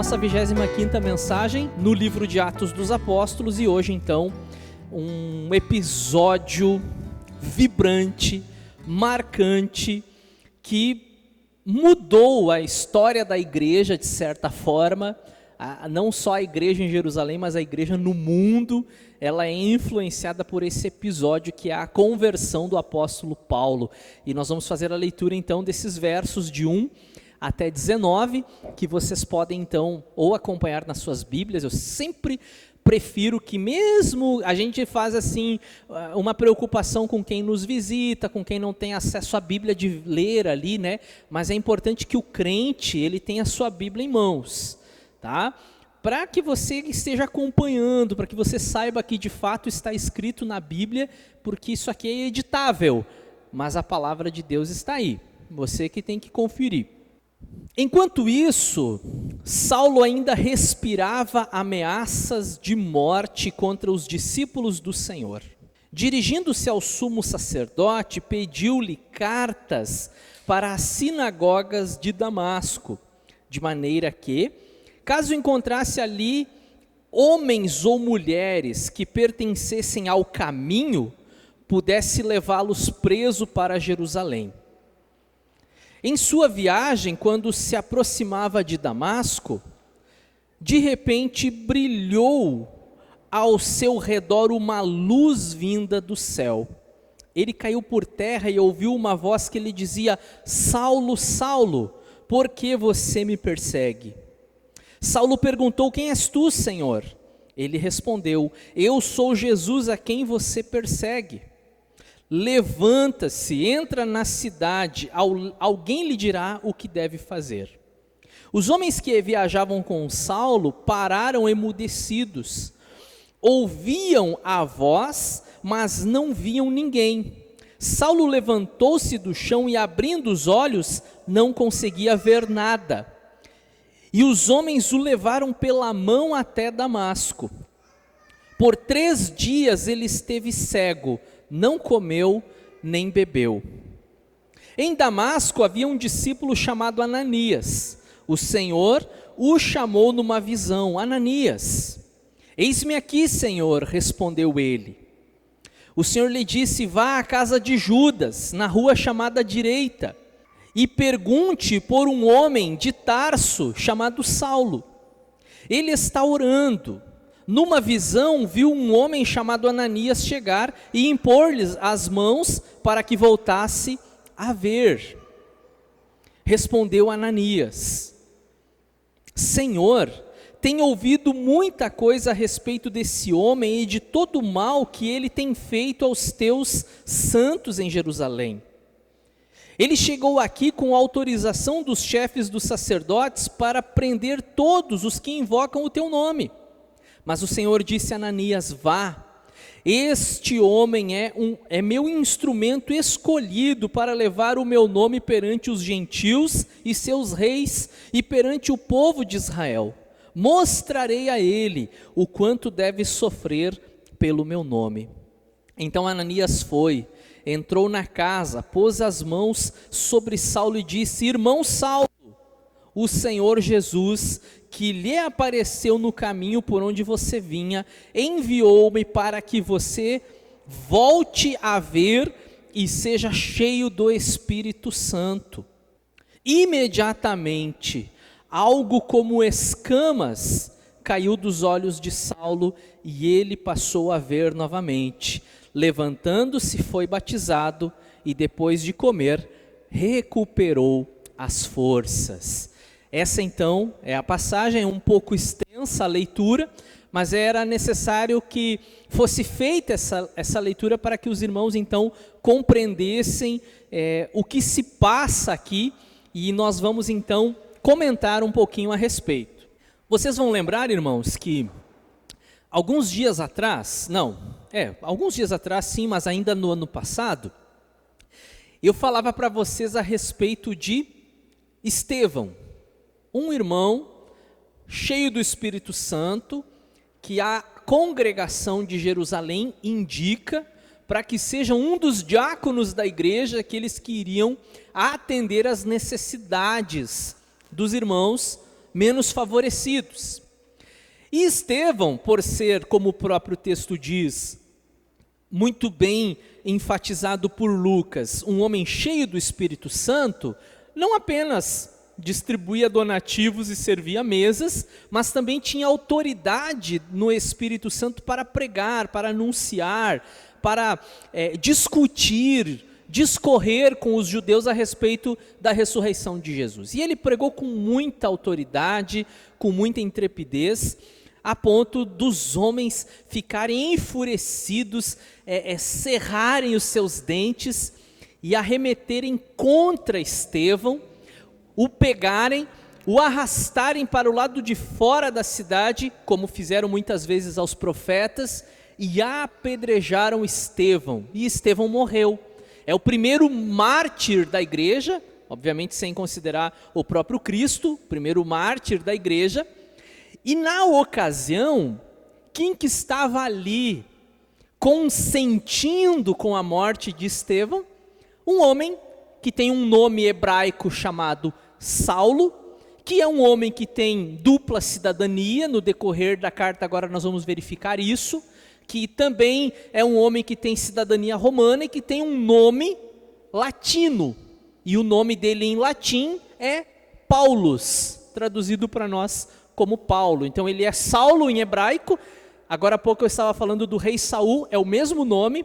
nossa 25ª mensagem no livro de Atos dos Apóstolos, e hoje então um episódio vibrante, marcante, que mudou a história da igreja de certa forma, não só a igreja em Jerusalém, mas a igreja no mundo. Ela é influenciada por esse episódio que é a conversão do apóstolo Paulo, e nós vamos fazer a leitura então desses versos de 1 até 19, que vocês podem então ou acompanhar nas suas Bíblias. Eu sempre prefiro que, mesmo a gente faz assim uma preocupação com quem nos visita, com quem não tem acesso à Bíblia de ler ali, né? Mas é importante que o crente, ele tenha a sua Bíblia em mãos, tá? Para que você esteja acompanhando, para que você saiba que de fato está escrito na Bíblia, porque isso aqui é editável, mas a palavra de Deus está aí, você que tem que conferir. Enquanto isso, Saulo ainda respirava ameaças de morte contra os discípulos do Senhor. Dirigindo-se ao sumo sacerdote, pediu-lhe cartas para as sinagogas de Damasco, de maneira que, caso encontrasse ali homens ou mulheres que pertencessem ao caminho, pudesse levá-los preso para Jerusalém. Em sua viagem, quando se aproximava de Damasco, de repente brilhou ao seu redor uma luz vinda do céu. Ele caiu por terra e ouviu uma voz que lhe dizia: Saulo, Saulo, por que você me persegue? Saulo perguntou: quem és tu, Senhor? Ele respondeu: eu sou Jesus a quem você persegue. Levanta-se, entra na cidade, alguém lhe dirá o que deve fazer. Os homens que viajavam com Saulo pararam emudecidos. Ouviam a voz, mas não viam ninguém. Saulo levantou-se do chão e, abrindo os olhos, não conseguia ver nada. E os homens o levaram pela mão até Damasco. Por 3 dias ele esteve cego, não comeu nem bebeu. Em Damasco havia um discípulo chamado Ananias. O Senhor o chamou numa visão: Ananias. Eis-me aqui, Senhor, respondeu ele. O Senhor lhe disse: vá à casa de Judas, na rua chamada Direita, e pergunte por um homem de Tarso chamado Saulo. Ele está orando. Numa visão, viu um homem chamado Ananias chegar e impor-lhes as mãos para que voltasse a ver. Respondeu Ananias: Senhor, tenho ouvido muita coisa a respeito desse homem e de todo o mal que ele tem feito aos teus santos em Jerusalém. Ele chegou aqui com autorização dos chefes dos sacerdotes para prender todos os que invocam o teu nome. Mas o Senhor disse a Ananias: vá, este homem é meu instrumento escolhido para levar o meu nome perante os gentios e seus reis e perante o povo de Israel. Mostrarei a ele o quanto deve sofrer pelo meu nome. Então Ananias foi, entrou na casa, pôs as mãos sobre Saulo e disse: irmão Saulo, o Senhor Jesus, que lhe apareceu no caminho por onde você vinha, enviou-me para que você volte a ver e seja cheio do Espírito Santo. Imediatamente, algo como escamas caiu dos olhos de Saulo e ele passou a ver novamente. Levantando-se, foi batizado e depois de comer, recuperou as forças. Essa então é a passagem, é um pouco extensa a leitura, mas era necessário que fosse feita essa leitura para que os irmãos então compreendessem o que se passa aqui, e nós vamos então comentar um pouquinho a respeito. Vocês vão lembrar, irmãos, que alguns dias atrás sim, mas ainda no ano passado, eu falava para vocês a respeito de Estevão, um irmão cheio do Espírito Santo, que a congregação de Jerusalém indica para que seja um dos diáconos da igreja, aqueles que iriam atender às necessidades dos irmãos, menos favorecidos. E Estevão, por ser, como o próprio texto diz, muito bem enfatizado por Lucas, um homem cheio do Espírito Santo, não apenas distribuía donativos e servia mesas, mas também tinha autoridade no Espírito Santo para pregar, para anunciar, para discutir, discorrer com os judeus a respeito da ressurreição de Jesus. E ele pregou com muita autoridade, com muita intrepidez, a ponto dos homens ficarem enfurecidos, cerrarem os seus dentes e arremeterem contra Estevão, o pegarem, o arrastarem para o lado de fora da cidade, como fizeram muitas vezes aos profetas, e apedrejaram Estevão, e Estevão morreu. É o primeiro mártir da igreja, obviamente sem considerar o próprio Cristo, primeiro mártir da igreja. E na ocasião, quem que estava ali consentindo com a morte de Estevão? Um homem que tem um nome hebraico chamado Saulo, que é um homem que tem dupla cidadania. No decorrer da carta agora nós vamos verificar isso, que também é um homem que tem cidadania romana e que tem um nome latino, e o nome dele em latim é Paulus, traduzido para nós como Paulo. Então ele é Saulo em hebraico. Agora há pouco eu estava falando do rei Saul, é o mesmo nome,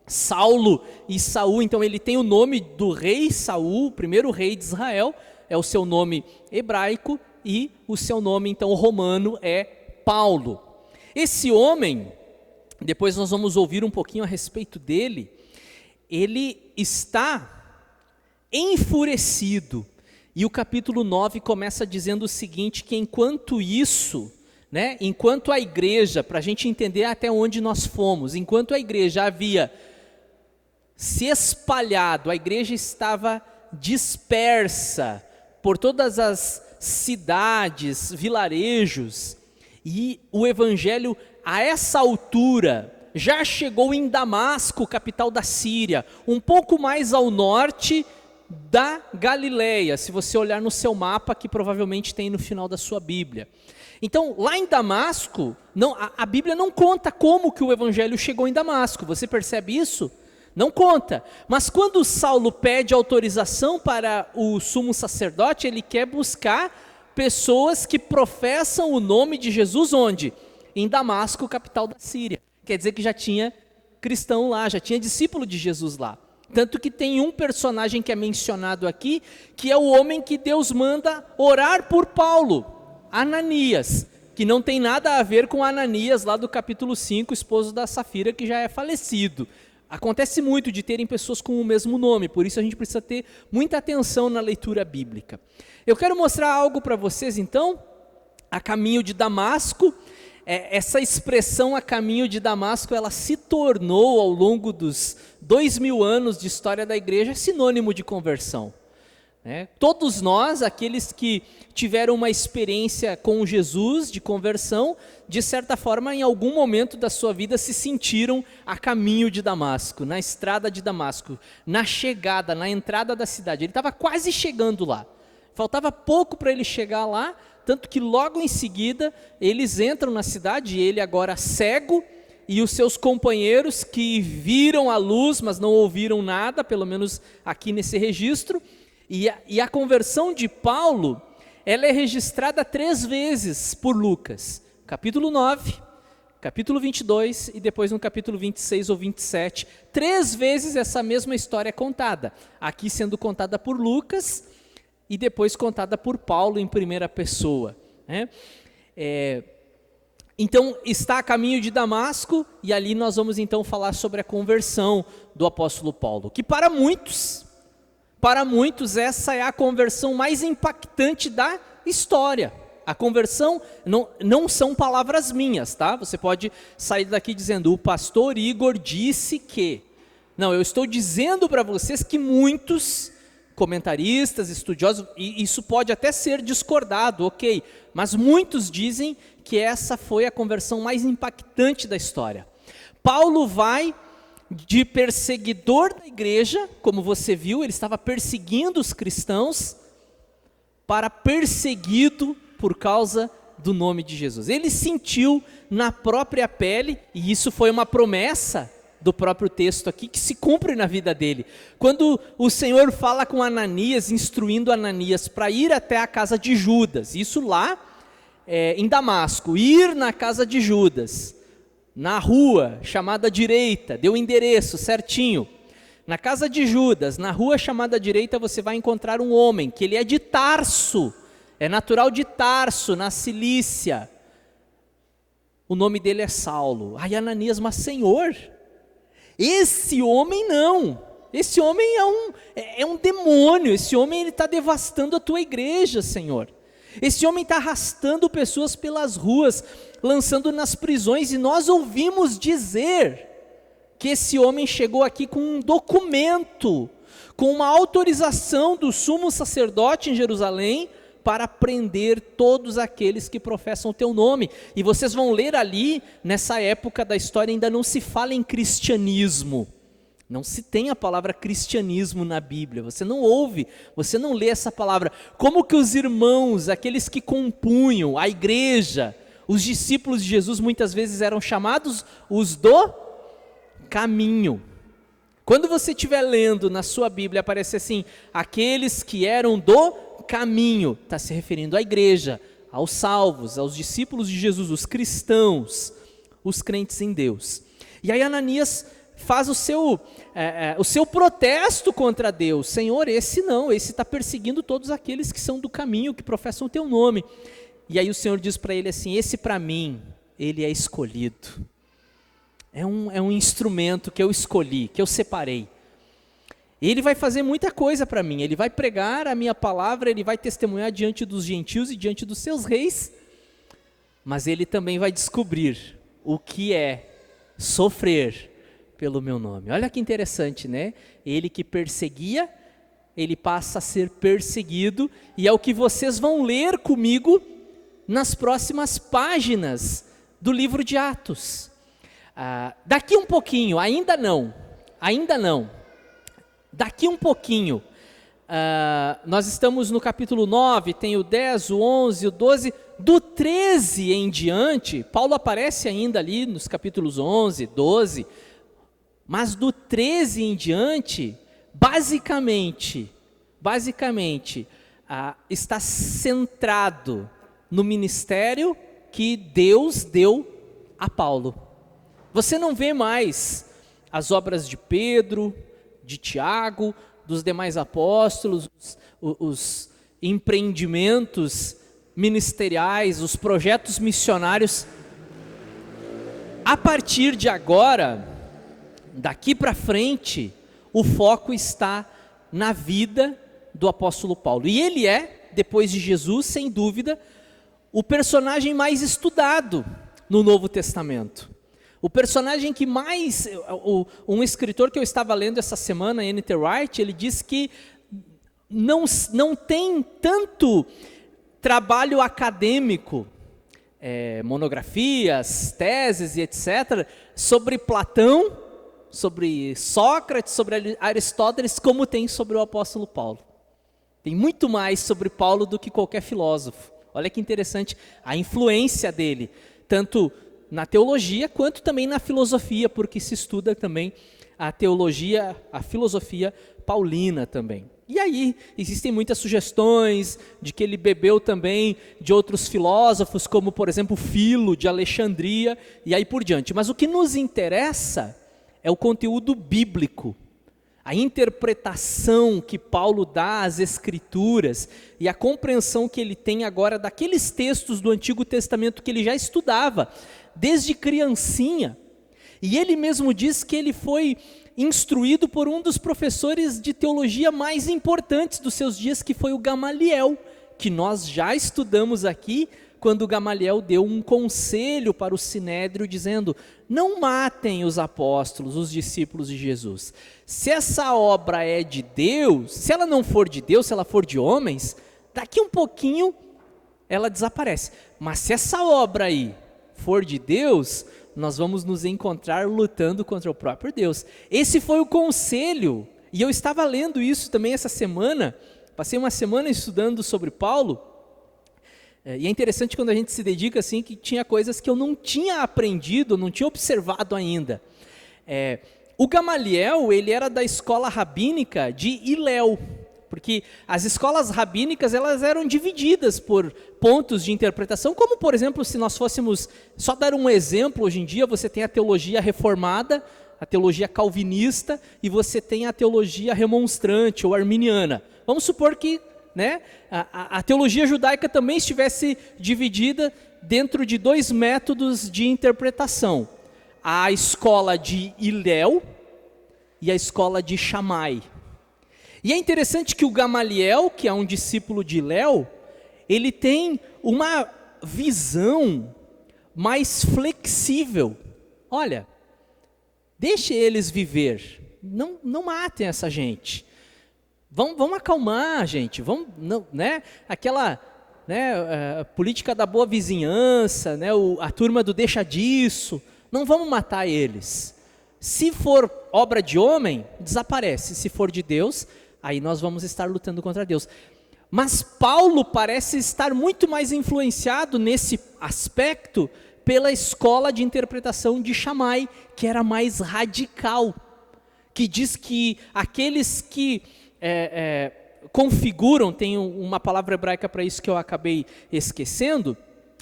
Saulo e Saul. Então ele tem o nome do rei Saul, o primeiro rei de Israel, é o seu nome hebraico, e o seu nome então romano é Paulo. Esse homem, depois nós vamos ouvir um pouquinho a respeito dele, ele está enfurecido. E o capítulo 9 começa dizendo o seguinte, que enquanto isso, enquanto a igreja, para a gente entender até onde nós fomos, enquanto a igreja havia se espalhado, a igreja estava dispersa por todas as cidades, vilarejos, e o evangelho a essa altura já chegou em Damasco, capital da Síria, um pouco mais ao norte da Galileia, se você olhar no seu mapa, que provavelmente tem no final da sua Bíblia. Então, lá em Damasco, a Bíblia não conta como que o evangelho chegou em Damasco, você percebe isso? Não conta. Mas quando Saulo pede autorização para o sumo sacerdote, ele quer buscar pessoas que professam o nome de Jesus onde? Em Damasco, capital da Síria. Quer dizer que já tinha cristão lá, já tinha discípulo de Jesus lá. Tanto que tem um personagem que é mencionado aqui, que é o homem que Deus manda orar por Paulo, Ananias, que não tem nada a ver com Ananias lá do capítulo 5, esposo da Safira, que já é falecido. Acontece muito de terem pessoas com o mesmo nome, por isso a gente precisa ter muita atenção na leitura bíblica. Eu quero mostrar algo para vocês então, a caminho de Damasco. Essa expressão a caminho de Damasco, ela se tornou ao longo dos 2000 anos de história da igreja sinônimo de conversão. Todos nós, aqueles que tiveram uma experiência com Jesus de conversão, de certa forma, em algum momento da sua vida se sentiram a caminho de Damasco, na estrada de Damasco, na chegada, na entrada da cidade. Ele estava quase chegando lá, faltava pouco para ele chegar lá, tanto que logo em seguida eles entram na cidade, ele agora cego, e os seus companheiros que viram a luz, mas não ouviram nada, pelo menos aqui nesse registro. E a conversão de Paulo, ela é registrada 3 vezes por Lucas. Capítulo 9, capítulo 22 e depois no capítulo 26 ou 27. 3 vezes essa mesma história é contada. Aqui sendo contada por Lucas e depois contada por Paulo em primeira pessoa. Então está a caminho de Damasco e ali nós vamos então falar sobre a conversão do apóstolo Paulo. Que para muitos essa é a conversão mais impactante da história. A conversão não são palavras minhas, tá? Você pode sair daqui dizendo, o pastor Igor disse que. Não, eu estou dizendo para vocês que muitos comentaristas, estudiosos, e isso pode até ser discordado, ok, mas muitos dizem que essa foi a conversão mais impactante da história. Paulo vai de perseguidor da igreja, como você viu, ele estava perseguindo os cristãos, para perseguido por causa do nome de Jesus. Ele sentiu na própria pele, e isso foi uma promessa do próprio texto aqui, que se cumpre na vida dele. Quando o Senhor fala com Ananias, instruindo Ananias para ir até a casa de Judas, isso lá em Damasco, ir na casa de Judas, na rua chamada direita, deu o endereço certinho. Na casa de Judas, na rua chamada direita, você vai encontrar um homem, que ele é de Tarso, é natural de Tarso, na Cilícia. O nome dele é Saulo. Aí Ananias, mas Senhor, esse homem não, esse homem é um demônio, esse homem está devastando a tua igreja, Senhor. Esse homem está arrastando pessoas pelas ruas, lançando nas prisões, e nós ouvimos dizer que esse homem chegou aqui com um documento, com uma autorização do sumo sacerdote em Jerusalém, para prender todos aqueles que professam o teu nome. E vocês vão ler ali, nessa época da história, ainda não se fala em cristianismo, não se tem a palavra cristianismo na Bíblia, você não ouve, você não lê essa palavra. Como que os irmãos, aqueles que compunham a igreja, os discípulos de Jesus, muitas vezes eram chamados os do caminho. Quando você estiver lendo na sua Bíblia, aparece assim, aqueles que eram do caminho, está se referindo à igreja, aos salvos, aos discípulos de Jesus, os cristãos, os crentes em Deus. E aí Ananias faz o seu protesto contra Deus. Senhor, esse não, esse está perseguindo todos aqueles que são do caminho, que professam o teu nome. E aí o Senhor diz para ele assim, esse para mim, ele é escolhido. É um instrumento que eu escolhi, que eu separei. Ele vai fazer muita coisa para mim, ele vai pregar a minha palavra, ele vai testemunhar diante dos gentios e diante dos seus reis, mas ele também vai descobrir o que é sofrer pelo meu nome. Olha que interessante, né? Ele que perseguia, ele passa a ser perseguido, e é o que vocês vão ler comigo nas próximas páginas do livro de Atos. Daqui um pouquinho, ainda não, daqui um pouquinho, nós estamos no capítulo 9, tem o 10, o 11, o 12, do 13 em diante, Paulo aparece ainda ali nos capítulos 11, 12, mas do 13 em diante, basicamente, está centrado no ministério que Deus deu a Paulo. Você não vê mais as obras de Pedro, de Tiago, dos demais apóstolos, os empreendimentos ministeriais, os projetos missionários. A partir de agora, daqui para frente, o foco está na vida do apóstolo Paulo. E ele é, depois de Jesus, sem dúvida, o personagem mais estudado no Novo Testamento. O personagem que mais, um escritor que eu estava lendo essa semana, N.T. Wright, ele diz que não tem tanto trabalho acadêmico, monografias, teses e etc., sobre Platão, sobre Sócrates, sobre Aristóteles, como tem sobre o apóstolo Paulo. Tem muito mais sobre Paulo do que qualquer filósofo. Olha que interessante a influência dele, tanto na teologia, quanto também na filosofia, porque se estuda também a teologia, a filosofia paulina também. E aí, existem muitas sugestões de que ele bebeu também de outros filósofos, como por exemplo Filo, de Alexandria, e aí por diante. Mas o que nos interessa é o conteúdo bíblico, a interpretação que Paulo dá às Escrituras e a compreensão que ele tem agora daqueles textos do Antigo Testamento que ele já estudava desde criancinha. E ele mesmo diz que ele foi instruído por um dos professores de teologia mais importantes dos seus dias, que foi o Gamaliel, que nós já estudamos aqui, quando Gamaliel deu um conselho para o Sinédrio, dizendo, não matem os apóstolos, os discípulos de Jesus. Se essa obra é de Deus, se ela não for de Deus, se ela for de homens, daqui um pouquinho ela desaparece. Mas se essa obra aí for de Deus, nós vamos nos encontrar lutando contra o próprio Deus. Esse foi o conselho, e eu estava lendo isso também essa semana, passei uma semana estudando sobre Paulo, E é interessante quando a gente se dedica assim, que tinha coisas que eu não tinha aprendido, não tinha observado ainda. O Gamaliel, ele era da escola rabínica de Hilel, porque as escolas rabínicas, elas eram divididas por pontos de interpretação, como por exemplo, se nós fôssemos só dar um exemplo, hoje em dia você tem a teologia reformada, a teologia calvinista, e você tem a teologia remonstrante ou arminiana. Vamos supor que, né, a teologia judaica também estivesse dividida dentro de 2 métodos de interpretação. A escola de Hilel e a escola de Shammai. E é interessante que o Gamaliel, que é um discípulo de Hilel, ele tem uma visão mais flexível. Olha, deixe eles viver, não matem essa gente. Vamos acalmar, gente. Aquela política da boa vizinhança, a turma do deixa disso. Não vamos matar eles. Se for obra de homem, desaparece. Se for de Deus, aí nós vamos estar lutando contra Deus. Mas Paulo parece estar muito mais influenciado nesse aspecto pela escola de interpretação de Shammai, que era mais radical, que diz que aqueles que configuram, tem uma palavra hebraica para isso que eu acabei esquecendo,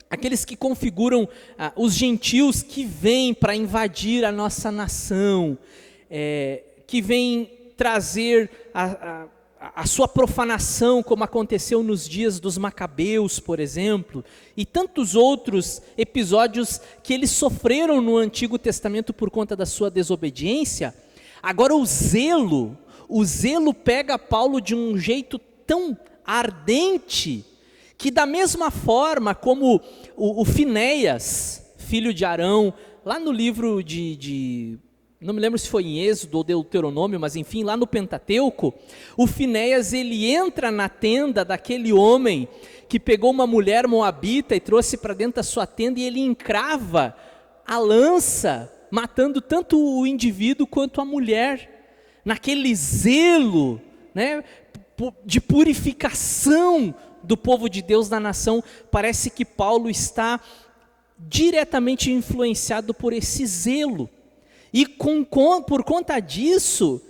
aqueles que configuram os gentios que vêm para invadir a nossa nação, que vêm trazer a sua profanação, como aconteceu nos dias dos Macabeus, por exemplo, e tantos outros episódios que eles sofreram no Antigo Testamento por conta da sua desobediência. Agora o zelo pega Paulo de um jeito tão ardente, que da mesma forma como o Finéias, filho de Arão, lá no livro não me lembro se foi em Êxodo ou Deuteronômio, mas enfim, lá no Pentateuco, o Finéias, ele entra na tenda daquele homem que pegou uma mulher moabita e trouxe para dentro da sua tenda, e ele encrava a lança, matando tanto o indivíduo quanto a mulher, naquele zelo, de purificação do povo de Deus da nação. Parece que Paulo está diretamente influenciado por esse zelo. E por conta disso,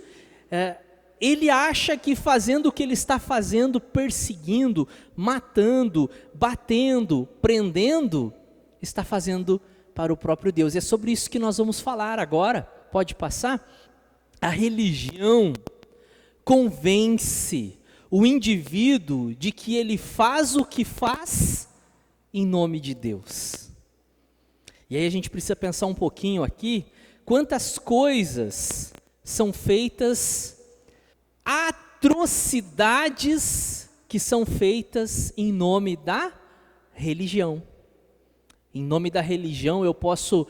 ele acha que fazendo o que ele está fazendo, perseguindo, matando, batendo, prendendo, está fazendo para o próprio Deus. E é sobre isso que nós vamos falar agora. Pode passar? A religião convence o indivíduo de que ele faz o que faz em nome de Deus. E aí a gente precisa pensar um pouquinho aqui, quantas coisas são feitas, atrocidades que são feitas em nome da religião. Em nome da religião eu posso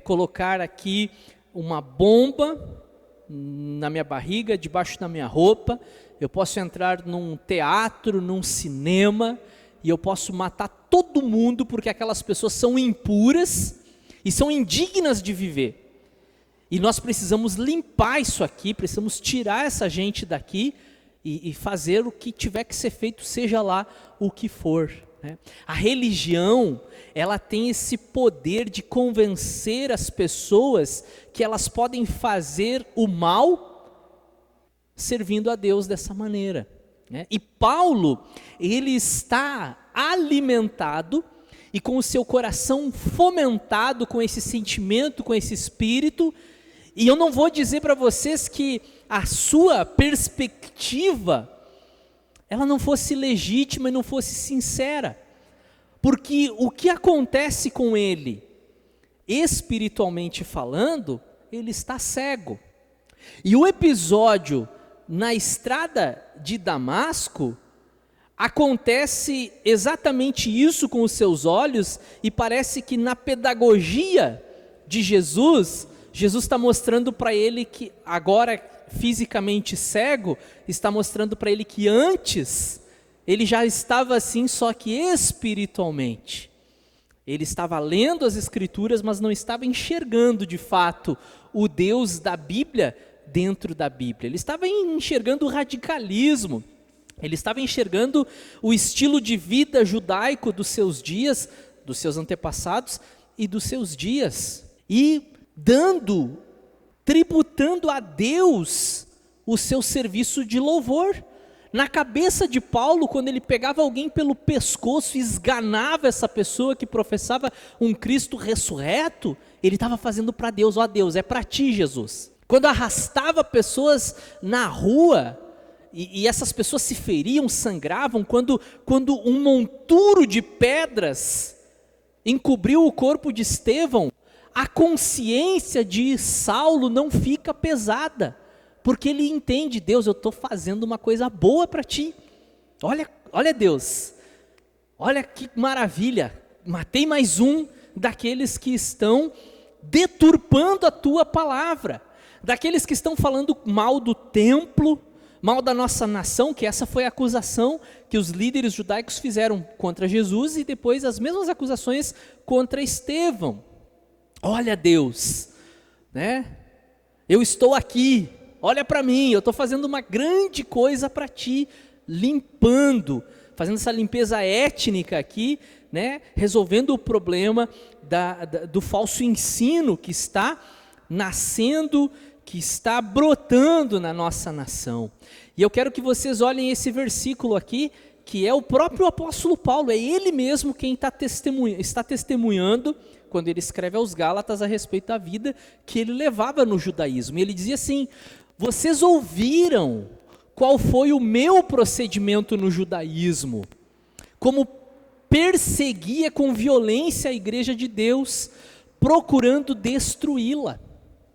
colocar aqui uma bomba na minha barriga, debaixo da minha roupa, eu posso entrar num teatro, num cinema, e eu posso matar todo mundo, porque aquelas pessoas são impuras e são indignas de viver. E nós precisamos limpar isso aqui, precisamos tirar essa gente daqui e fazer o que tiver que ser feito, seja lá o que for. A religião, ela tem esse poder de convencer as pessoas que elas podem fazer o mal servindo a Deus dessa maneira. E Paulo, ele está alimentado e com o seu coração fomentado com esse sentimento, com esse espírito. E eu não vou dizer para vocês que a sua perspectiva ela não fosse legítima e não fosse sincera, porque o que acontece com ele, espiritualmente falando, ele está cego. E o episódio na estrada de Damasco, acontece exatamente isso com os seus olhos, e parece que na pedagogia de Jesus está mostrando para ele que agora fisicamente cego, está mostrando para ele que antes ele já estava assim, só que espiritualmente. Ele estava lendo as Escrituras, mas não estava enxergando de fato o Deus da Bíblia dentro da Bíblia. Ele estava enxergando o radicalismo, Ele estava enxergando o estilo de vida judaico dos seus dias, dos seus antepassados e dos seus dias, e tributando a Deus o seu serviço de louvor. Na cabeça de Paulo, quando ele pegava alguém pelo pescoço e esganava essa pessoa que professava um Cristo ressurreto, ele estava fazendo para Deus: ó Deus, é para ti, Jesus. Quando arrastava pessoas na rua, e essas pessoas se feriam, sangravam, quando um monturo de pedras encobriu o corpo de Estevão, a consciência de Saulo não fica pesada, porque ele entende: Deus, eu estou fazendo uma coisa boa para ti. Olha Deus, olha que maravilha, matei mais um daqueles que estão deturpando a tua palavra, daqueles que estão falando mal do templo, mal da nossa nação, que essa foi a acusação que os líderes judaicos fizeram contra Jesus, e depois as mesmas acusações contra Estevão. Olha Deus, né? Eu estou aqui, olha para mim, eu estou fazendo uma grande coisa para ti, limpando, fazendo essa limpeza étnica aqui, né? Resolvendo o problema do falso ensino que está nascendo, que está brotando na nossa nação. E eu quero que vocês olhem esse versículo aqui, que é o próprio apóstolo Paulo, é ele mesmo quem está testemunhando, quando ele escreve aos Gálatas a respeito da vida que ele levava no judaísmo. E ele dizia assim: vocês ouviram qual foi o meu procedimento no judaísmo, como perseguia com violência a igreja de Deus, procurando destruí-la.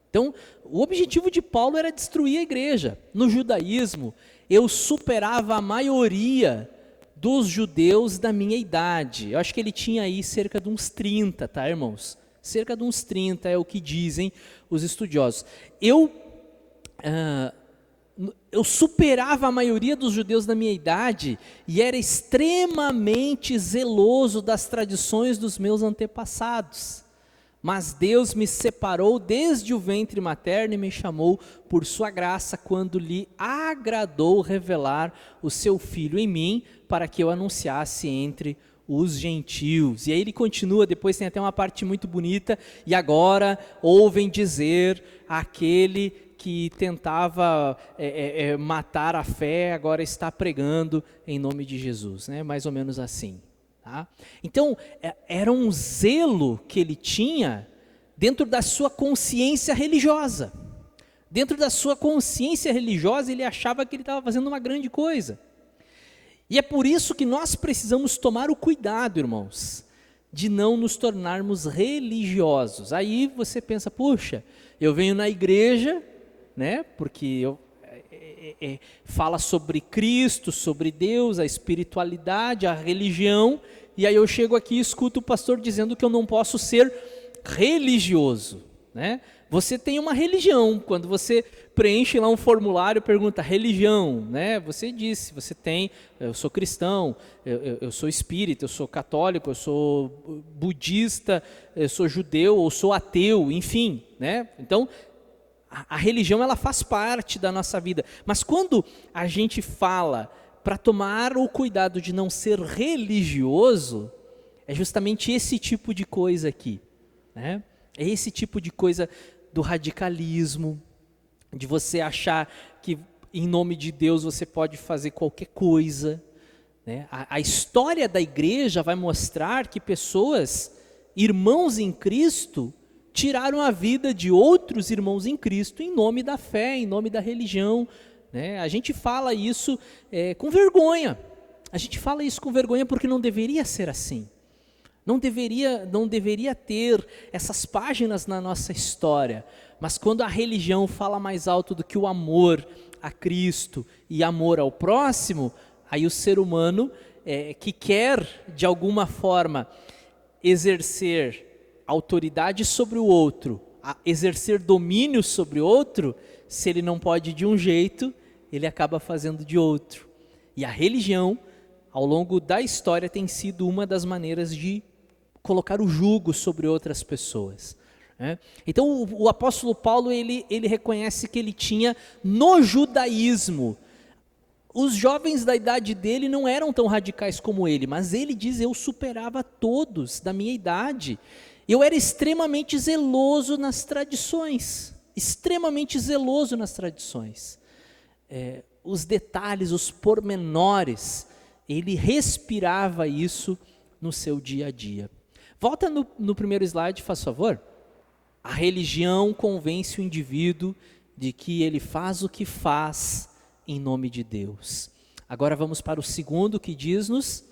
Então, o objetivo de Paulo era destruir a igreja. No judaísmo, eu superava a maioria dos judeus da minha idade. Eu acho que ele tinha aí cerca de uns 30, tá, irmãos? Cerca de uns 30 é o que dizem os estudiosos. Eu superava a maioria dos judeus da minha idade e era extremamente zeloso das tradições dos meus antepassados. Mas Deus me separou desde o ventre materno e me chamou por sua graça, quando lhe agradou revelar o seu Filho em mim, para que eu anunciasse entre os gentios. E aí ele continua, depois tem até uma parte muito bonita: e agora ouvem dizer aquele que tentava matar a fé, agora está pregando em nome de Jesus, né? Mais ou menos assim. Tá? Então, era um zelo que ele tinha dentro da sua consciência religiosa. Dentro da sua consciência religiosa, ele achava que ele estava fazendo uma grande coisa. E é por isso que nós precisamos tomar o cuidado, irmãos, de não nos tornarmos religiosos. Aí você pensa: puxa, eu venho na igreja, né, porque fala sobre Cristo, sobre Deus, a espiritualidade, a religião, e aí eu chego aqui e escuto o pastor dizendo que eu não posso ser religioso, né? Você tem uma religião, quando você preenche lá um formulário, pergunta religião, né? Você disse, você tem: eu sou cristão, eu sou espírita, eu sou católico, eu sou budista, eu sou judeu, ou sou ateu, enfim, né? Então, a religião, ela faz parte da nossa vida, mas quando a gente fala para tomar o cuidado de não ser religioso, é justamente esse tipo de coisa aqui, né? É esse tipo de coisa do radicalismo, de você achar que em nome de Deus você pode fazer qualquer coisa, né? A história da igreja vai mostrar que pessoas, irmãos em Cristo, tiraram a vida de outros irmãos em Cristo em nome da fé, em nome da religião, né? A gente fala isso com vergonha. A gente fala isso com vergonha porque não deveria ser assim. Não deveria ter essas páginas na nossa história. Mas quando a religião fala mais alto do que o amor a Cristo e amor ao próximo, aí o ser humano que quer, de alguma forma, exercer autoridade sobre o outro, exercer domínio sobre o outro, se ele não pode de um jeito, ele acaba fazendo de outro. E a religião, ao longo da história, tem sido uma das maneiras de colocar o jugo sobre outras pessoas, né? Então o apóstolo Paulo, ele reconhece que ele tinha no judaísmo Os jovens da idade dele não eram tão radicais como ele, mas ele diz: eu superava todos da minha idade. Eu era extremamente zeloso nas tradições, extremamente zeloso nas tradições. Os detalhes, os pormenores, ele respirava isso no seu dia a dia. Volta no primeiro slide, faz favor. A religião convence o indivíduo de que ele faz o que faz em nome de Deus. Agora vamos para o segundo, que diz-nos: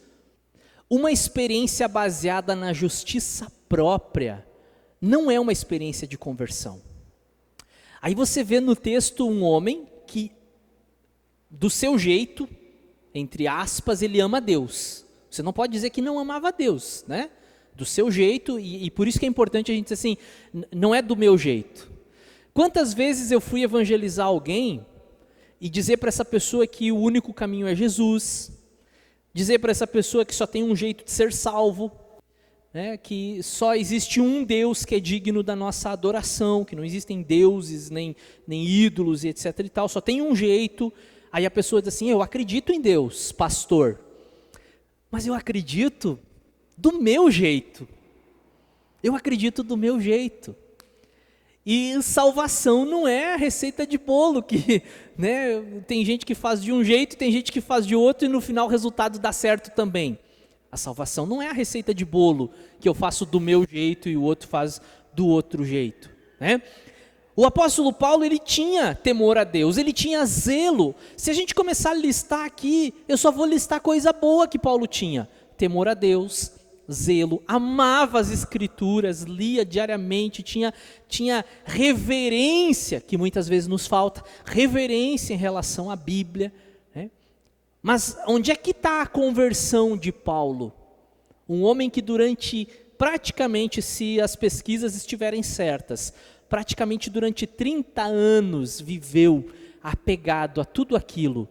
uma experiência baseada na justiça própria não é uma experiência de conversão. Aí você vê no texto um homem que, do seu jeito, entre aspas, ele ama Deus. Você não pode dizer que não amava Deus, né? Do seu jeito, e por isso que é importante a gente dizer assim, não é do meu jeito. Quantas vezes eu fui evangelizar alguém e dizer para essa pessoa que o único caminho é Jesus, dizer para essa pessoa que só tem um jeito de ser salvo, né, que só existe um Deus que é digno da nossa adoração, que não existem deuses, nem ídolos e etc e tal, só tem um jeito. Aí a pessoa diz assim: eu acredito em Deus, pastor, mas eu acredito do meu jeito, eu acredito do meu jeito. E salvação não é a receita de bolo, que, né, tem gente que faz de um jeito, tem gente que faz de outro, e no final o resultado dá certo também. A salvação não é a receita de bolo, que eu faço do meu jeito e o outro faz do outro jeito, né? O apóstolo Paulo, ele tinha temor a Deus, ele tinha zelo. Se a gente começar a listar aqui, eu só vou listar coisa boa que Paulo tinha: temor a Deus, zelo, amava as escrituras, lia diariamente, tinha reverência, que muitas vezes nos falta, reverência em relação à Bíblia, né? Mas onde é que está a conversão de Paulo? Um homem que durante, praticamente, se as pesquisas estiverem certas, praticamente durante 30 anos viveu apegado a tudo aquilo,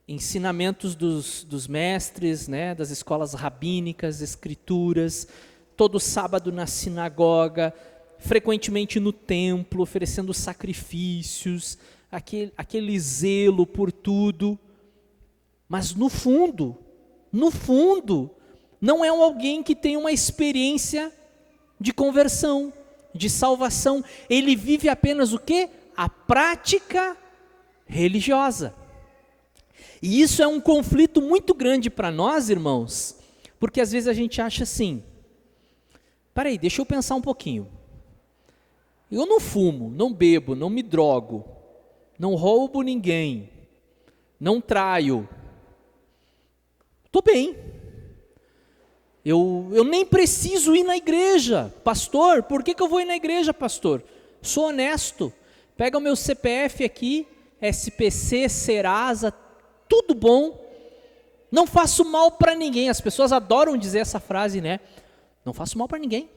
ensinamentos dos mestres, né, das escolas rabínicas, escrituras, todo sábado na sinagoga, frequentemente no templo, oferecendo sacrifícios, aquele zelo por tudo. Mas no fundo, não é alguém que tem uma experiência de conversão, de salvação. Ele vive apenas o quê? A prática religiosa. E isso é um conflito muito grande para nós, irmãos, porque às vezes a gente acha assim: peraí, deixa eu pensar um pouquinho. Eu não fumo, não bebo, não me drogo, não roubo ninguém, não traio. Estou bem. Eu nem preciso ir na igreja, pastor. Por que eu vou ir na igreja, pastor? Sou honesto. Pega o meu CPF aqui, SPC, Serasa, tudo bom, não faço mal para ninguém. As pessoas adoram dizer essa frase, né? Não faço mal para ninguém,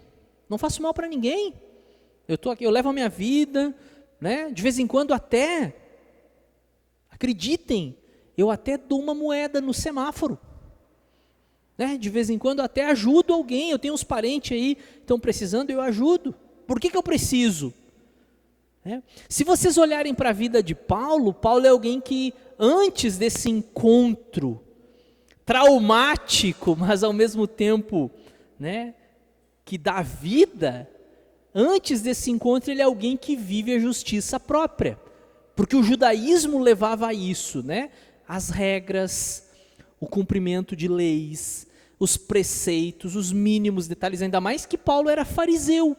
não faço mal para ninguém. Eu estou aqui, eu levo a minha vida, né? De vez em quando até, acreditem, eu até dou uma moeda no semáforo, né? De vez em quando até ajudo alguém. Eu tenho uns parentes aí que estão precisando, eu ajudo. Por que eu preciso? Se vocês olharem para a vida de Paulo, Paulo é alguém que, antes desse encontro traumático, mas ao mesmo tempo, né, que dá vida, antes desse encontro ele é alguém que vive a justiça própria, porque o judaísmo levava a isso, né? As regras, o cumprimento de leis, os preceitos, os mínimos detalhes, ainda mais que Paulo era fariseu.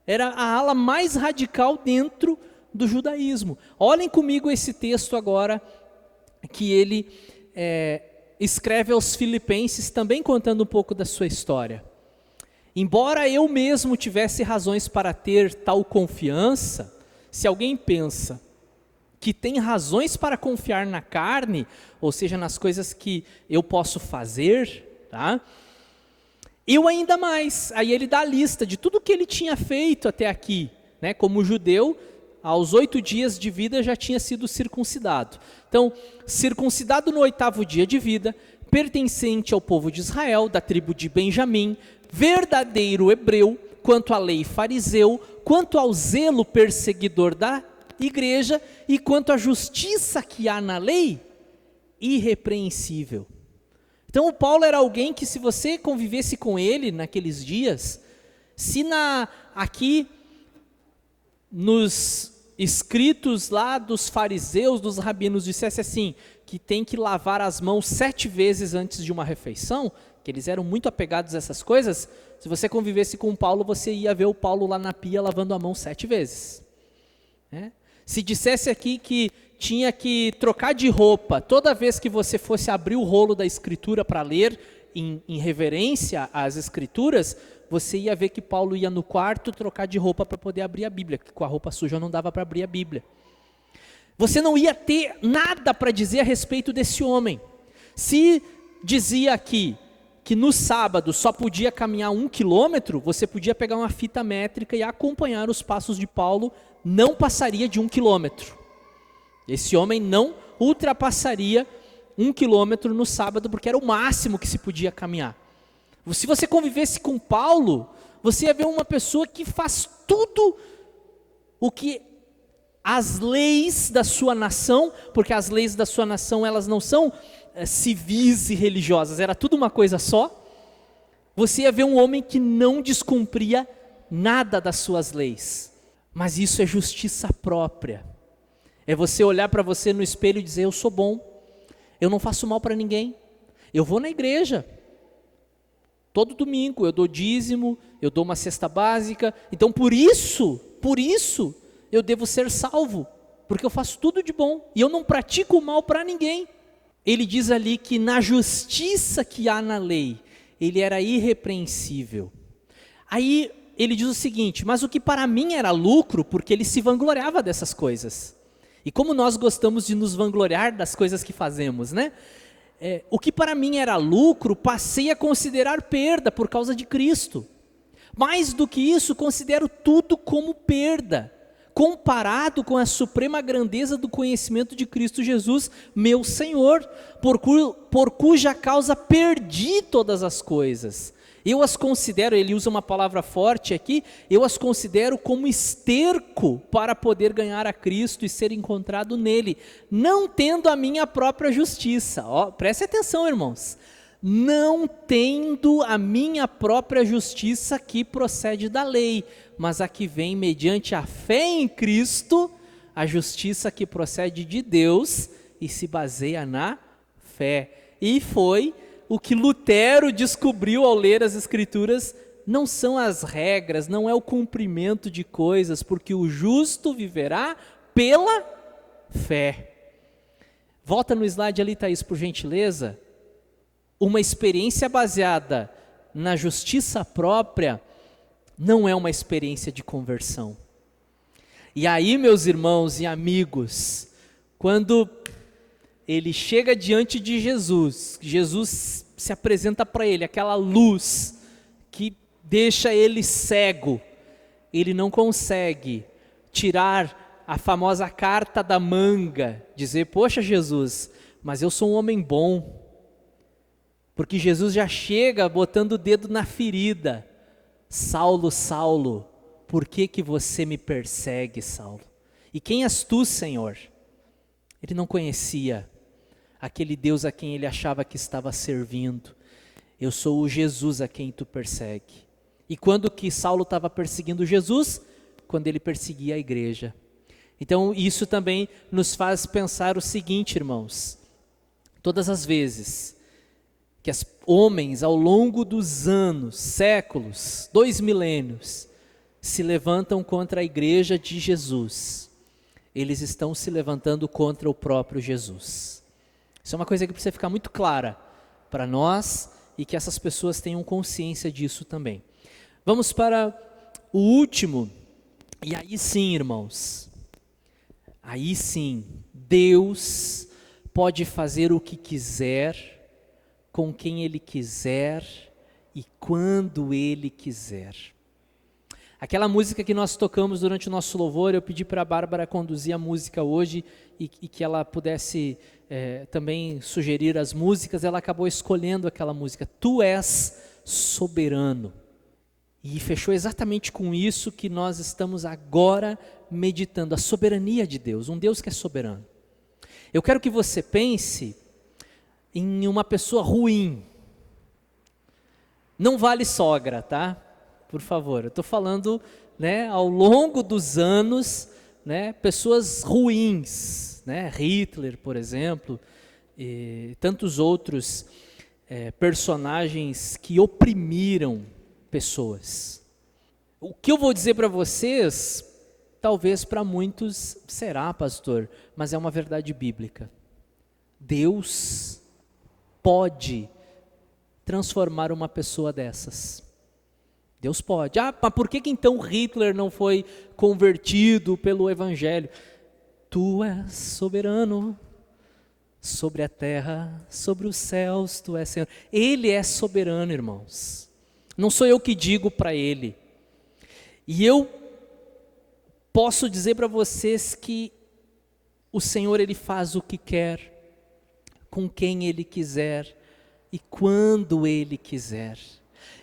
Era a ala mais radical dentro do judaísmo. Olhem comigo esse texto agora, que ele escreve aos Filipenses, também contando um pouco da sua história. Embora eu mesmo tivesse razões para ter tal confiança, se alguém pensa que tem razões para confiar na carne, ou seja, nas coisas que eu posso fazer, tá? Eu ainda mais. Aí ele dá a lista de tudo que ele tinha feito até aqui, né? Como judeu, aos 8 dias de vida já tinha sido circuncidado. Então, circuncidado no 8º dia de vida, pertencente ao povo de Israel, da tribo de Benjamim, verdadeiro hebreu, quanto à lei fariseu, quanto ao zelo perseguidor da igreja e quanto à justiça que há na lei, irrepreensível. Então o Paulo era alguém que, se você convivesse com ele naqueles dias, se aqui nos escritos lá dos fariseus, dos rabinos, dissesse assim, que tem que lavar as mãos 7 vezes antes de uma refeição, que eles eram muito apegados a essas coisas, se você convivesse com o Paulo, você ia ver o Paulo lá na pia lavando a mão 7 vezes. Se dissesse aqui que tinha que trocar de roupa toda vez que você fosse abrir o rolo da escritura para ler, em reverência às escrituras, você ia ver que Paulo ia no quarto trocar de roupa para poder abrir a Bíblia, que com a roupa suja não dava para abrir a Bíblia. Você não ia ter nada para dizer a respeito desse homem. Se dizia aqui que no sábado só podia caminhar 1 quilômetro, você podia pegar uma fita métrica e acompanhar os passos de Paulo, não passaria de 1 quilômetro. Esse homem não ultrapassaria 1 quilômetro no sábado, porque era o máximo que se podia caminhar. Se você convivesse com Paulo, você ia ver uma pessoa que faz tudo o que as leis da sua nação, porque as leis da sua nação, elas não são civis e religiosas, era tudo uma coisa só. Você ia ver um homem que não descumpria nada das suas leis. Mas isso é justiça própria. É você olhar para você no espelho e dizer, eu sou bom, eu não faço mal para ninguém, eu vou na igreja, todo domingo eu dou dízimo, eu dou uma cesta básica, então por isso, eu devo ser salvo, porque eu faço tudo de bom, e eu não pratico o mal para ninguém. Ele diz ali que na justiça que há na lei, ele era irrepreensível. Aí ele diz o seguinte, mas o que para mim era lucro, porque ele se vangloriava dessas coisas. E como nós gostamos de nos vangloriar das coisas que fazemos, né? O que para mim era lucro, passei a considerar perda por causa de Cristo. Mais do que isso, considero tudo como perda, comparado com a suprema grandeza do conhecimento de Cristo Jesus, meu Senhor, por cuja causa perdi todas as coisas. Eu as considero, ele usa uma palavra forte aqui, eu as considero como esterco para poder ganhar a Cristo e ser encontrado nele, não tendo a minha própria justiça. Preste atenção, irmãos. Não tendo a minha própria justiça que procede da lei, mas a que vem mediante a fé em Cristo, a justiça que procede de Deus e se baseia na fé. E foi o que Lutero descobriu ao ler as Escrituras, não são as regras, não é o cumprimento de coisas, porque o justo viverá pela fé. Volta no slide ali, Thaís, por gentileza. Uma experiência baseada na justiça própria não é uma experiência de conversão. E aí, meus irmãos e amigos, quando ele chega diante de Jesus, Jesus se apresenta para ele, aquela luz que deixa ele cego, ele não consegue tirar a famosa carta da manga, dizer, poxa Jesus, mas eu sou um homem bom, porque Jesus já chega botando o dedo na ferida, Saulo, Saulo, por que você me persegue, Saulo? E quem és tu, Senhor? Ele não conhecia aquele Deus a quem ele achava que estava servindo. Eu sou o Jesus a quem tu persegue. E quando que Saulo estava perseguindo Jesus? Quando ele perseguia a igreja. Então isso também nos faz pensar o seguinte, irmãos. Todas as vezes que os homens ao longo dos anos, séculos, 2 milênios, se levantam contra a igreja de Jesus, eles estão se levantando contra o próprio Jesus. Isso é uma coisa que precisa ficar muito clara para nós e que essas pessoas tenham consciência disso também. Vamos para o último, e aí sim, irmãos, aí sim, Deus pode fazer o que quiser, com quem Ele quiser e quando Ele quiser. Aquela música que nós tocamos durante o nosso louvor, eu pedi para a Bárbara conduzir a música hoje e que ela pudesse também sugerir as músicas, ela acabou escolhendo aquela música, Tu és soberano. E fechou exatamente com isso que nós estamos agora meditando, a soberania de Deus, um Deus que é soberano. Eu quero que você pense em uma pessoa ruim. Não vale sogra, tá? Por favor, eu estou falando, né, ao longo dos anos, né, pessoas ruins, né, Hitler, por exemplo, e tantos outros personagens que oprimiram pessoas. O que eu vou dizer para vocês, talvez para muitos será, pastor, mas é uma verdade bíblica. Deus pode transformar uma pessoa dessas. Deus pode. Ah, mas por que então Hitler não foi convertido pelo Evangelho? Tu és soberano sobre a terra, sobre os céus, tu és Senhor. Ele é soberano, irmãos. Não sou eu que digo para ele. E eu posso dizer para vocês que o Senhor, Ele faz o que quer, com quem Ele quiser e quando Ele quiser.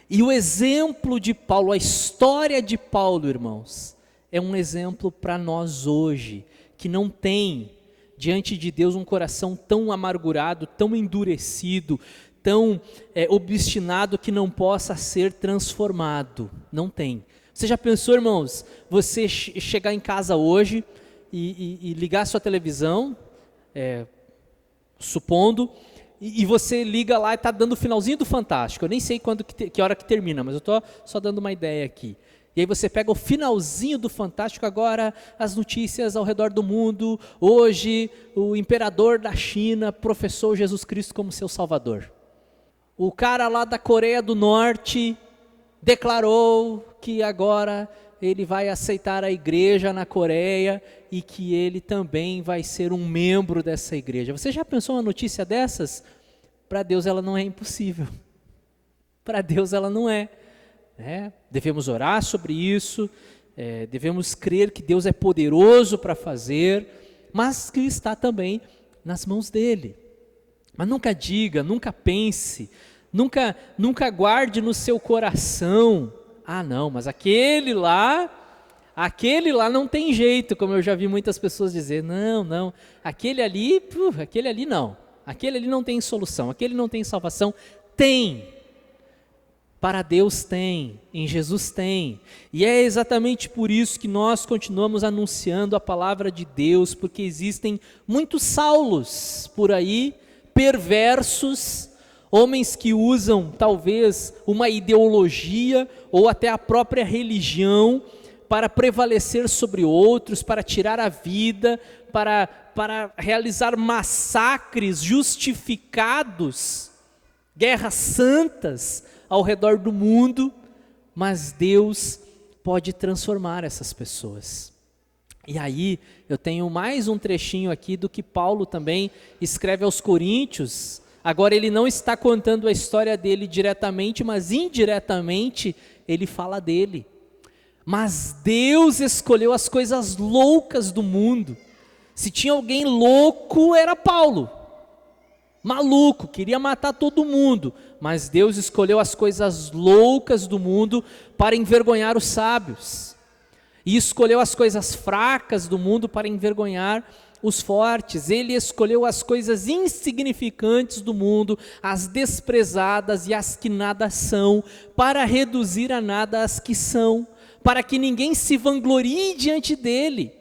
E o exemplo de Paulo, a história de Paulo, irmãos, é um exemplo para nós hoje, que não tem diante de Deus um coração tão amargurado, tão endurecido, tão obstinado que não possa ser transformado. Não tem. Você já pensou, irmãos, você chegar em casa hoje e ligar a sua televisão, supondo, e você liga lá e está dando o finalzinho do Fantástico. Eu nem sei que hora que termina, mas eu estou só dando uma ideia aqui. E aí você pega o finalzinho do Fantástico, agora as notícias ao redor do mundo. Hoje, o imperador da China professou Jesus Cristo como seu salvador. O cara lá da Coreia do Norte declarou que agora ele vai aceitar a igreja na Coreia e que ele também vai ser um membro dessa igreja. Você já pensou uma notícia dessas? Para Deus ela não é impossível. Para Deus ela não é. Devemos orar sobre isso, devemos crer que Deus é poderoso para fazer, mas que está também nas mãos dele. Mas nunca diga, nunca pense, nunca guarde no seu coração: ah não, mas aquele lá não tem jeito, como eu já vi muitas pessoas dizer. Não, aquele ali não, aquele ali não tem solução, aquele não tem salvação. Tem. Para Deus tem, em Jesus tem, e é exatamente por isso que nós continuamos anunciando a palavra de Deus, porque existem muitos Saulos por aí, perversos, homens que usam talvez uma ideologia ou até a própria religião para prevalecer sobre outros, para tirar a vida, para realizar massacres justificados, guerras santas ao redor do mundo, mas Deus pode transformar essas pessoas. E aí, eu tenho mais um trechinho aqui do que Paulo também escreve aos Coríntios. Agora ele não está contando a história dele diretamente, mas indiretamente ele fala dele. Mas Deus escolheu as coisas loucas do mundo. Se tinha alguém louco, era Paulo. Maluco, queria matar todo mundo, mas Deus escolheu as coisas loucas do mundo para envergonhar os sábios, e escolheu as coisas fracas do mundo para envergonhar os fortes. Ele escolheu as coisas insignificantes do mundo, as desprezadas e as que nada são, para reduzir a nada as que são, para que ninguém se vanglorie diante dele.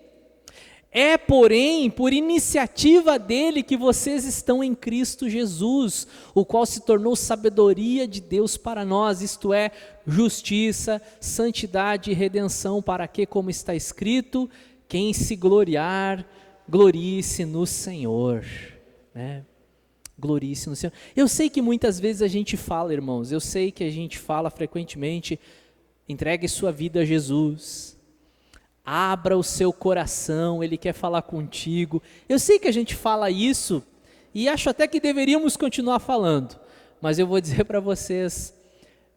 É, porém, por iniciativa dele que vocês estão em Cristo Jesus, o qual se tornou sabedoria de Deus para nós, isto é, justiça, santidade e redenção, para que, como está escrito, quem se gloriar, glorie-se no Senhor. Glorie-se no Senhor. Eu sei que muitas vezes a gente fala, irmãos, eu sei que a gente fala frequentemente: entregue sua vida a Jesus. Abra o seu coração, Ele quer falar contigo. Eu sei que a gente fala isso e acho até que deveríamos continuar falando, mas eu vou dizer para vocês,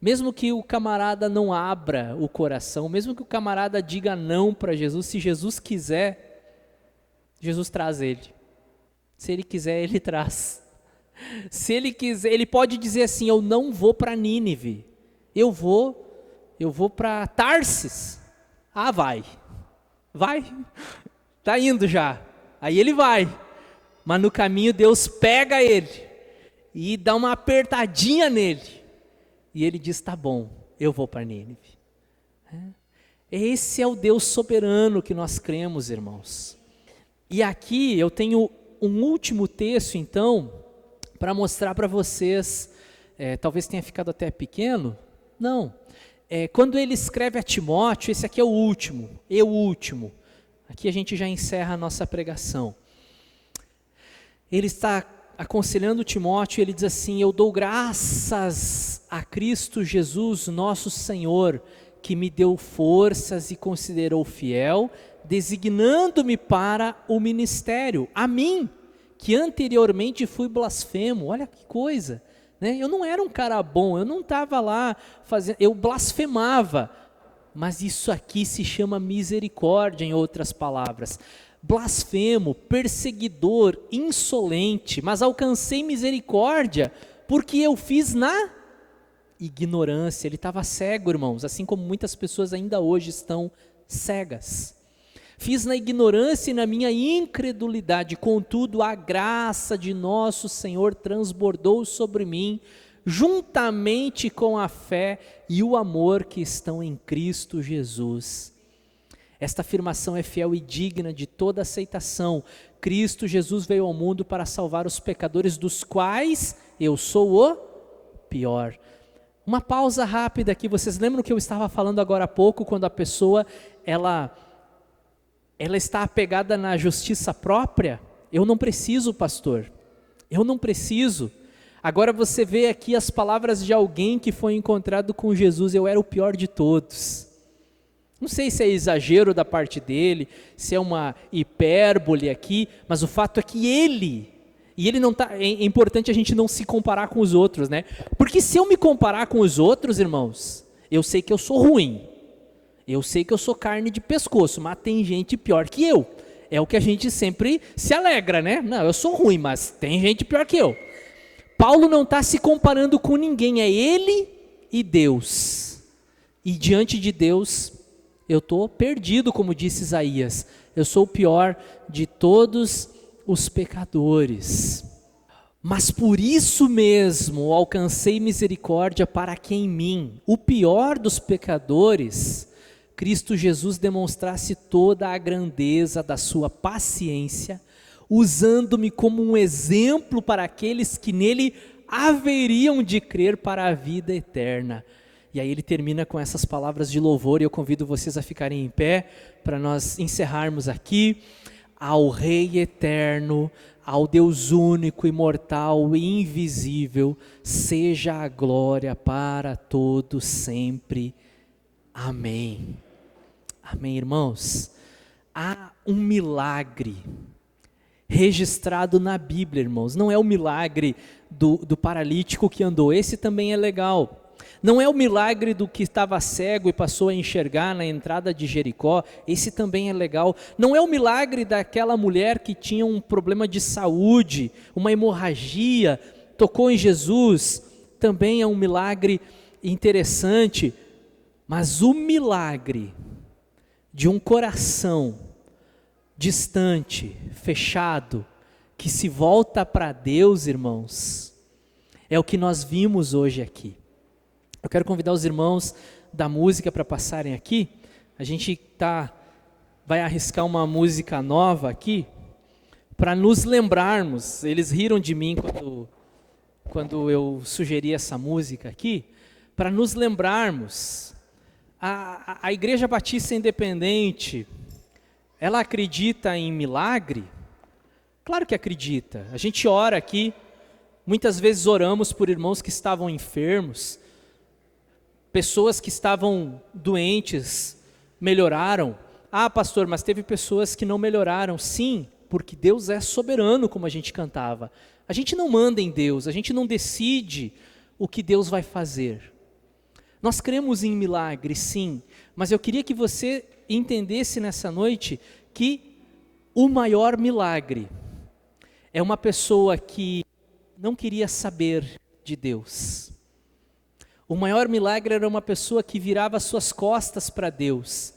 mesmo que o camarada não abra o coração, mesmo que o camarada diga não para Jesus, se Jesus quiser, Jesus traz ele. Se Ele quiser, Ele traz. Se Ele quiser, Ele pode dizer assim: eu não vou para Nínive, eu vou para Tarsis. Ah, vai, está indo já, aí ele vai, mas no caminho Deus pega ele e dá uma apertadinha nele. E ele diz, tá bom, eu vou para Nínive. Esse é o Deus soberano que nós cremos, irmãos. E aqui eu tenho um último texto, então, para mostrar para vocês, talvez tenha ficado até pequeno, não. Quando ele escreve a Timóteo, esse aqui é o último, aqui a gente já encerra a nossa pregação. Ele está aconselhando Timóteo, ele diz assim, eu dou graças a Cristo Jesus, nosso Senhor, que me deu forças e considerou fiel, designando-me para o ministério, a mim, que anteriormente fui blasfemo. Olha que coisa, né? Eu não era um cara bom, eu não estava lá fazendo, eu blasfemava, mas isso aqui se chama misericórdia, em outras palavras. Blasfemo, perseguidor, insolente, mas alcancei misericórdia, porque eu fiz na ignorância. Ele estava cego, irmãos, assim como muitas pessoas ainda hoje estão cegas. Fiz na ignorância e na minha incredulidade, contudo a graça de nosso Senhor transbordou sobre mim, juntamente com a fé e o amor que estão em Cristo Jesus. Esta afirmação é fiel e digna de toda aceitação. Cristo Jesus veio ao mundo para salvar os pecadores, dos quais eu sou o pior. Uma pausa rápida aqui, vocês lembram que eu estava falando agora há pouco, quando a pessoa, ela está apegada na justiça própria? Eu não preciso, pastor, eu não preciso. Agora você vê aqui as palavras de alguém que foi encontrado com Jesus, eu era o pior de todos. Não sei se é exagero da parte dele, se é uma hipérbole aqui, mas o fato é que ele não tá, é importante a gente não se comparar com os outros, né? Porque se eu me comparar com os outros, irmãos, eu sei que eu sou ruim, eu sei que eu sou carne de pescoço, mas tem gente pior que eu. É o que a gente sempre se alegra, né? Não, eu sou ruim, mas tem gente pior que eu. Paulo não está se comparando com ninguém, é ele e Deus. E diante de Deus, eu estou perdido, como disse Isaías. Eu sou o pior de todos os pecadores. Mas por isso mesmo alcancei misericórdia para que em mim, o pior dos pecadores, Cristo Jesus demonstrasse toda a grandeza da sua paciência, usando-me como um exemplo para aqueles que nele haveriam de crer para a vida eterna. E aí ele termina com essas palavras de louvor, e eu convido vocês a ficarem em pé, para nós encerrarmos aqui. Ao Rei eterno, ao Deus único, imortal e invisível, seja a glória para todos sempre. Amém. Amém, irmãos. Há um milagre registrado na Bíblia, irmãos. Não é o milagre do paralítico que andou, esse também é legal. Não é o milagre do que estava cego e passou a enxergar na entrada de Jericó, esse também é legal. Não é o milagre daquela mulher que tinha um problema de saúde, uma hemorragia, tocou em Jesus, também é um milagre interessante. Mas o milagre de um coração distante, fechado, que se volta para Deus, irmãos, é o que nós vimos hoje aqui. Eu quero convidar os irmãos da música para passarem aqui. A gente vai arriscar uma música nova aqui, para nos lembrarmos. Eles riram de mim quando eu sugeri essa música aqui, para nos lembrarmos. A Igreja Batista Independente, ela acredita em milagre? Claro que acredita. A gente ora aqui, muitas vezes oramos por irmãos que estavam enfermos, pessoas que estavam doentes, melhoraram. Ah, pastor, mas teve pessoas que não melhoraram. Sim, porque Deus é soberano, como a gente cantava. A gente não manda em Deus, a gente não decide o que Deus vai fazer. Nós cremos em milagre, sim, mas eu queria que você entendesse nessa noite que o maior milagre é uma pessoa que não queria saber de Deus. O maior milagre era uma pessoa que virava suas costas para Deus.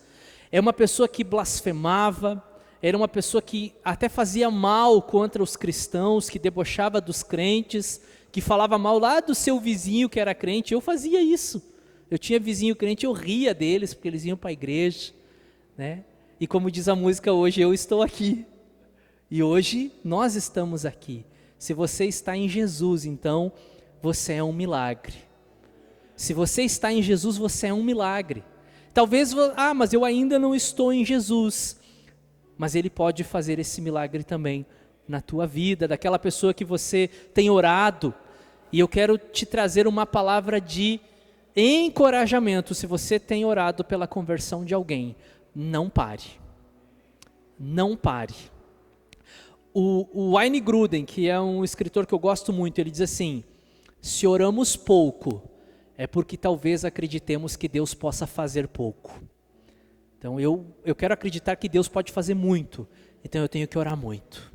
É uma pessoa que blasfemava, era uma pessoa que até fazia mal contra os cristãos, que debochava dos crentes, que falava mal lá do seu vizinho que era crente. Eu fazia isso. Eu tinha vizinho crente, eu ria deles, porque eles iam para a igreja, né? E como diz a música, hoje eu estou aqui. E hoje nós estamos aqui. Se você está em Jesus, então você é um milagre. Se você está em Jesus, você é um milagre. Talvez, mas eu ainda não estou em Jesus. Mas Ele pode fazer esse milagre também na tua vida, daquela pessoa que você tem orado. E eu quero te trazer uma palavra de encorajamento. Se você tem orado pela conversão de alguém, não pare. Não pare. O Wayne Grudem, que é um escritor que eu gosto muito, ele diz assim: se oramos pouco, é porque talvez acreditemos que Deus possa fazer pouco. Então eu quero acreditar que Deus pode fazer muito, então eu tenho que orar muito.